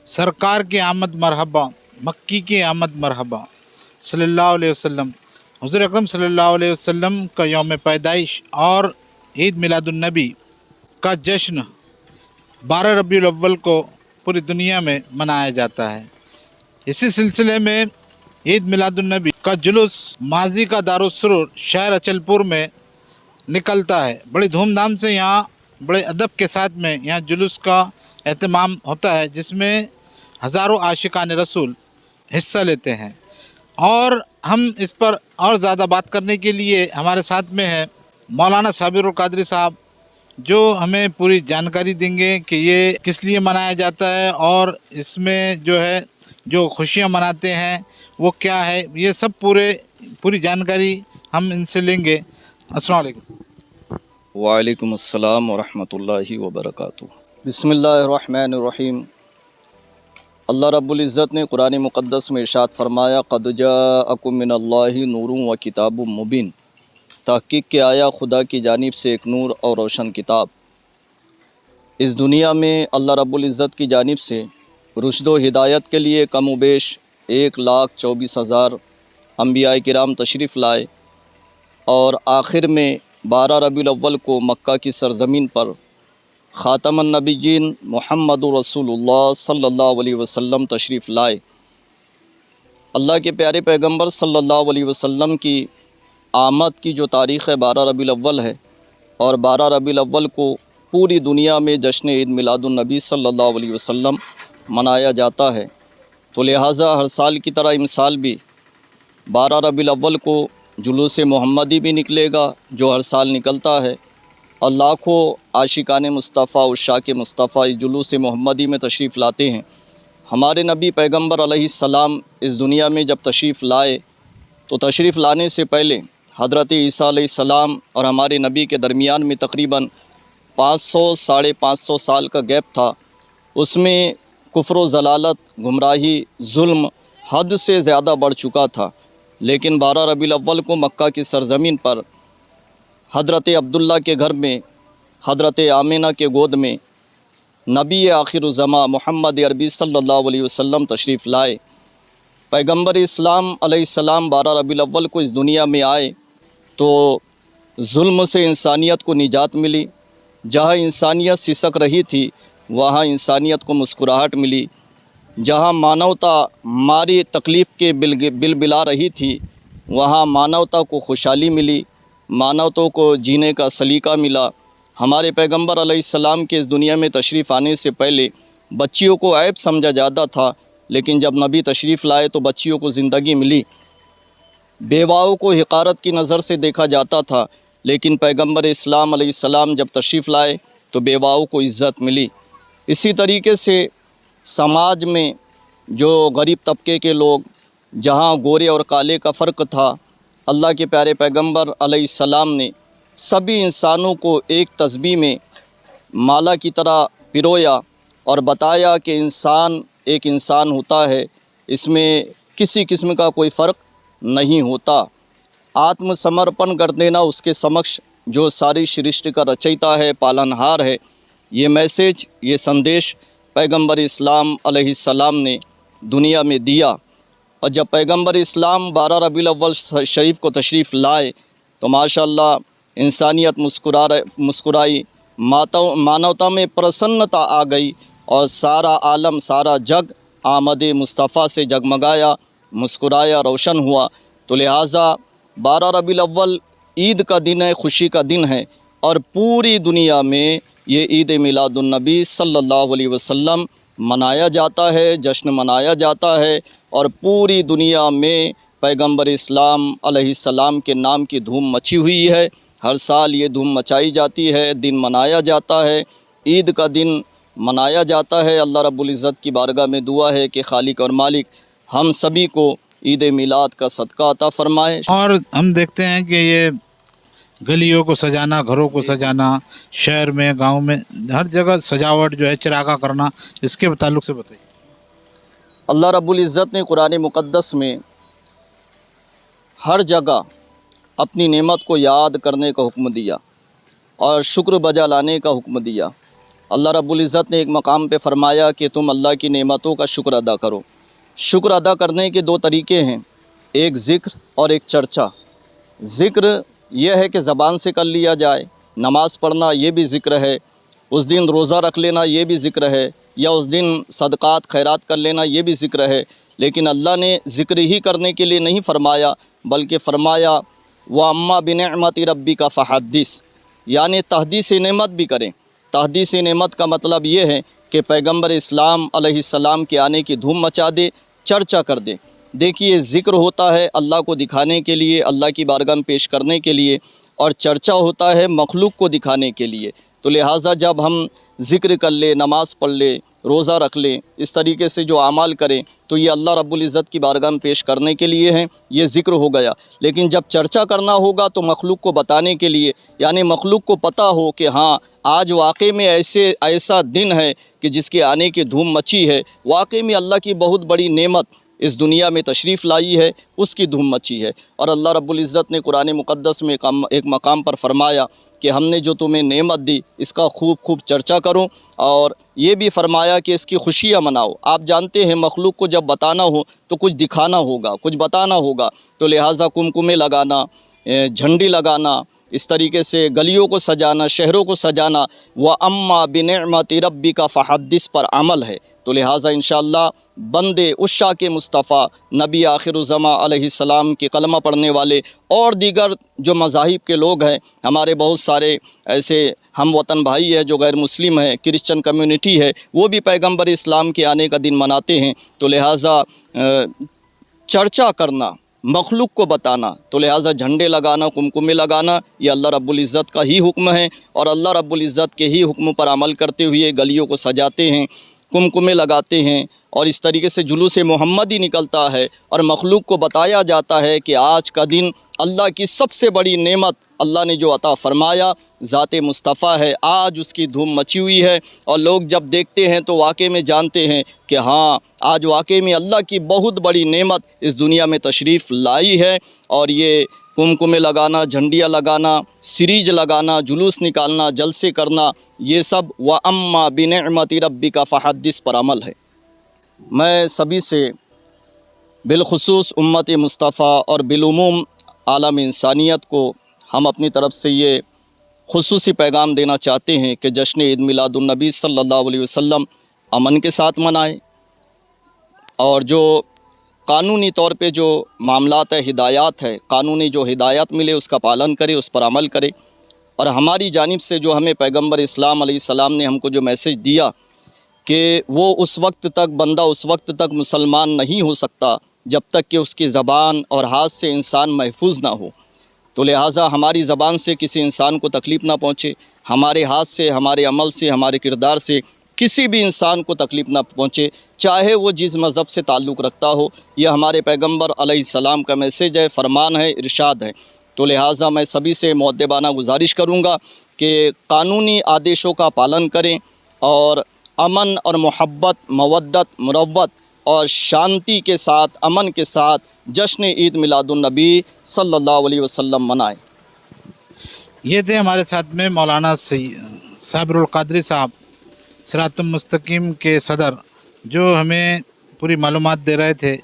سرکار کی آمد مرحبا، مکی کی آمد مرحبا صلی اللہ علیہ وسلم۔ حضور اکرم صلی اللہ علیہ وسلم کا یوم پیدائش اور عید میلاد النبی کا جشن 12 ربیع الاول کو پوری دنیا میں منایا جاتا ہے۔ اسی سلسلے میں عید میلاد النبی کا جلوس ماضی کا دارالسرور شہر اچل پور میں نکلتا ہے۔ بڑی دھوم دھام سے یہاں بڑے ادب کے ساتھ میں یہاں جلوس کا اہتمام ہوتا ہے، جس میں ہزاروں عاشقان رسول حصہ لیتے ہیں۔ اور ہم اس پر اور زیادہ بات کرنے کے لیے ہمارے ساتھ میں ہے مولانا صابر القادری صاحب، جو ہمیں پوری جانکاری دیں گے کہ یہ کس لیے منایا جاتا ہے اور اس میں جو خوشیاں مناتے ہیں وہ کیا ہے، یہ سب پوری جانکاری ہم ان سے لیں گے۔ السلام علیکم۔ وعلیکم السلام ورحمۃ اللہ وبرکاتہ۔ بسم اللہ الرحمن الرحیم۔ اللہ رب العزت نے قرآن مقدس میں ارشاد فرمایا، قد جاءکم من اللہ نور و کتاب مبین، تحقیق کہ آیا خدا کی جانب سے ایک نور اور روشن کتاب۔ اس دنیا میں اللہ رب العزت کی جانب سے رشد و ہدایت کے لیے کم و بیش 1,24,000 انبیاء کرام تشریف لائے، اور آخر میں 12 ربیع الاول کو مکہ کی سرزمین پر خاتم النبیین محمد رسول اللہ صلی اللہ علیہ وسلم تشریف لائے۔ اللہ کے پیارے پیغمبر صلی اللہ علیہ وسلم کی آمد کی جو تاریخ 12 ربیع الاول ہے، اور 12 ربیع الاول کو پوری دنیا میں جشن عید میلاد النبی صلی اللہ علیہ وسلم منایا جاتا ہے، تو لہٰذا ہر سال کی طرح امسال بھی 12 ربیع الاول کو جلوس محمدی بھی نکلے گا، جو ہر سال نکلتا ہے، اور لاکھوں عاشقان مصطفیٰ عشاق مصطفیٰ اس جلوس محمدی میں تشریف لاتے ہیں۔ ہمارے نبی پیغمبر علیہ السلام اس دنیا میں جب تشریف لائے تو تشریف لانے سے پہلے حضرت عیسیٰ علیہ السلام اور ہمارے نبی کے درمیان میں تقریباً 500 – 550 سال کا گیپ تھا۔ اس میں کفر و ضلالت، گمراہی، ظلم حد سے زیادہ بڑھ چکا تھا، لیکن 12 ربیع الاول کو مکہ کی سرزمین پر حضرت عبداللہ کے گھر میں، حضرت آمینہ کے گود میں نبی آخر الزماں محمد عربی صلی اللہ علیہ وسلم تشریف لائے۔ پیغمبر اسلام علیہ السلام 12 ربیع الاول کو اس دنیا میں آئے تو ظلم سے انسانیت کو نجات ملی۔ جہاں انسانیت سسک رہی تھی وہاں انسانیت کو مسکراہٹ ملی۔ جہاں مانوتا ماری تکلیف کے بل بلا رہی تھی وہاں مانوتا کو خوشحالی ملی، مانوتوں کو جینے کا سلیقہ ملا۔ ہمارے پیغمبر علیہ السلام کے اس دنیا میں تشریف آنے سے پہلے بچیوں کو عیب سمجھا جاتا تھا، لیکن جب نبی تشریف لائے تو بچیوں کو زندگی ملی۔ بیواؤں کو حقارت کی نظر سے دیکھا جاتا تھا، لیکن پیغمبر اسلام علیہ السلام جب تشریف لائے تو بیواؤں کو عزت ملی۔ اسی طریقے سے سماج میں جو غریب طبقے کے لوگ، جہاں گورے اور کالے کا فرق تھا، اللہ کے پیارے پیغمبر علیہ السلام نے سبھی انسانوں کو ایک تسبیح میں مالا کی طرح پرویا اور بتایا کہ انسان ایک انسان ہوتا ہے، اس میں کسی قسم کا کوئی فرق نہیں ہوتا۔ آتم سمرپن کر دینا اس کے سمکش جو ساری سرشٹی کا رچیتا ہے، پالنہار ہے۔ یہ میسیج، یہ سندیش پیغمبر اسلام علیہ السلام نے دنیا میں دیا۔ اور جب پیغمبر اسلام 12 ربیع الاول شریف کو تشریف لائے تو ماشاءاللہ انسانیت مسکرائی، مانوتا میں پرسنتا آ گئی، اور سارا عالم، سارا جگ آمد مصطفیٰ سے جگمگایا، مسکرایا، روشن ہوا۔ تو لہٰذا 12 ربیع الاول عید کا دن ہے، خوشی کا دن ہے، اور پوری دنیا میں یہ عید میلاد النبی صلی اللہ علیہ وسلم منایا جاتا ہے، جشن منایا جاتا ہے، اور پوری دنیا میں پیغمبر اسلام علیہ السلام کے نام کی دھوم مچی ہوئی ہے۔ ہر سال یہ دھوم مچائی جاتی ہے، دن منایا جاتا ہے، عید کا دن منایا جاتا ہے۔ اللہ رب العزت کی بارگاہ میں دعا ہے کہ خالق اور مالک ہم سبھی کو عید میلاد کا صدقہ عطا فرمائے۔ اور ہم دیکھتے ہیں کہ یہ گلیوں کو سجانا، گھروں کو سجانا، شہر میں، گاؤں میں، ہر جگہ سجاوٹ جو ہے، چراغاں کرنا، اس کے تعلق سے بتائیے۔ اللہ رب العزت نے قرآن مقدس میں ہر جگہ اپنی نعمت کو یاد کرنے کا حکم دیا اور شکر بجا لانے کا حکم دیا۔ اللہ رب العزت نے ایک مقام پہ فرمایا کہ تم اللہ کی نعمتوں کا شکر ادا کرو۔ شکر ادا کرنے کے دو طریقے ہیں، ایک ذکر اور ایک چرچا۔ ذکر یہ ہے کہ زبان سے کر لیا جائے، نماز پڑھنا یہ بھی ذکر ہے، اس دن روزہ رکھ لینا یہ بھی ذکر ہے، یا اس دن صدقات خیرات کر لینا یہ بھی ذکر ہے۔ لیکن اللہ نے ذکر ہی کرنے کے لیے نہیں فرمایا، بلکہ فرمایا وَأَمَّا بِنِعْمَةِ رَبِّكَ فَحَدِّثْ، یعنی تحدیث نعمت بھی کریں۔ تحدیث نعمت کا مطلب یہ ہے کہ پیغمبر اسلام علیہ السلام کے آنے کی دھوم مچا دے، چرچا کر دے۔ دیکھیے ذکر ہوتا ہے اللہ کو دکھانے کے لیے، اللہ کی بارگاہ میں پیش کرنے کے لیے، اور چرچا ہوتا ہے مخلوق کو دکھانے کے لیے۔ تو لہٰذا جب ہم ذکر کر لیں، نماز پڑھ لیں، روزہ رکھ لیں، اس طریقے سے جو اعمال کریں تو یہ اللہ رب العزت کی بارگاہ میں پیش کرنے کے لیے ہیں، یہ ذکر ہو گیا۔ لیکن جب چرچا کرنا ہوگا تو مخلوق کو بتانے کے لیے، یعنی مخلوق کو پتہ ہو کہ ہاں آج واقعی میں ایسا دن ہے کہ جس کے آنے کی دھوم مچی ہے، واقعی میں اللہ کی بہت بڑی نعمت اس دنیا میں تشریف لائی ہے، اس کی دھوم مچی ہے۔ اور اللہ رب العزت نے قرآن مقدس میں ایک مقام پر فرمایا کہ ہم نے جو تمہیں نعمت دی اس کا خوب خوب چرچا کرو، اور یہ بھی فرمایا کہ اس کی خوشیاں مناؤ۔ آپ جانتے ہیں مخلوق کو جب بتانا ہو تو کچھ دکھانا ہوگا، کچھ بتانا ہوگا، تو لہٰذا کمکمے لگانا، جھنڈی لگانا، اس طریقے سے گلیوں کو سجانا، شہروں کو سجانا، وَأَمَّا بِنِعْمَةِ رَبِّكَ فَحَدِّثْ پر عمل ہے۔ تو لہٰذا انشاءاللہ بندے عشاق مصطفیٰ نبی آخر الزماں علیہ السلام کے کلمہ پڑھنے والے اور دیگر جو مذاہب کے لوگ ہیں، ہمارے بہت سارے ایسے ہم وطن بھائی ہیں جو غیر مسلم ہیں، کرسچن کمیونٹی ہے، وہ بھی پیغمبر اسلام کے آنے کا دن مناتے ہیں۔ تو لہٰذا چرچا کرنا، مخلوق کو بتانا، تو لہٰذا جھنڈے لگانا، کمکمے لگانا، یہ اللہ رب العزت کا ہی حکم ہے، اور اللہ رب العزت کے ہی حکم پر عمل کرتے ہوئے گلیوں کو سجاتے ہیں، کمکمے لگاتے ہیں، اور اس طریقے سے جلوس محمد ہی نکلتا ہے، اور مخلوق کو بتایا جاتا ہے کہ آج کا دن اللہ کی سب سے بڑی نعمت اللہ نے جو عطا فرمایا ذات مصطفیٰ ہے، آج اس کی دھوم مچی ہوئی ہے، اور لوگ جب دیکھتے ہیں تو واقعے میں جانتے ہیں کہ ہاں آج واقعے میں اللہ کی بہت بڑی نعمت اس دنیا میں تشریف لائی ہے۔ اور یہ کمکمے لگانا، جھنڈیاں لگانا، سریج لگانا، جلوس نکالنا، جلسے کرنا، یہ سب وَأَمَّا بِنِعْمَةِ رَبِّكَ فَحَدِّثْ پر عمل ہے۔ میں سبھی سے بالخصوص امت مصطفیٰ اور بالعموم عالم انسانیت کو ہم اپنی طرف سے یہ خصوصی پیغام دینا چاہتے ہیں کہ جشن عید میلاد النبی صلی اللہ علیہ وسلم امن کے ساتھ منائیں، اور جو قانونی طور پہ جو معاملات ہے، ہدایات ہے، قانونی جو ہدایات ملے اس کا پالن کرے، اس پر عمل کرے۔ اور ہماری جانب سے جو ہمیں پیغمبر اسلام علیہ السلام نے ہم کو جو میسج دیا کہ وہ اس وقت تک بندہ اس وقت تک مسلمان نہیں ہو سکتا جب تک کہ اس کی زبان اور ہاتھ سے انسان محفوظ نہ ہو۔ تو لہٰذا ہماری زبان سے کسی انسان کو تکلیف نہ پہنچے، ہمارے ہاتھ سے، ہمارے عمل سے، ہمارے کردار سے کسی بھی انسان کو تکلیف نہ پہنچے، چاہے وہ جس مذہب سے تعلق رکھتا ہو۔ یہ ہمارے پیغمبر علیہ السلام کا میسج ہے، فرمان ہے، ارشاد ہے۔ تو لہٰذا میں سبھی سے مؤدبانہ گزارش کروں گا کہ قانونی آدیشوں کا پالن کریں، اور امن اور محبت، مودت، مروت اور شانتی کے ساتھ، امن کے ساتھ جشن عید میلاد النبی صلی اللہ علیہ وسلم منائیں۔ یہ تھے ہمارے ساتھ میں مولانا صابر القادری صاحب، صراط المستقیم کے صدر، جو ہمیں پوری معلومات دے رہے تھے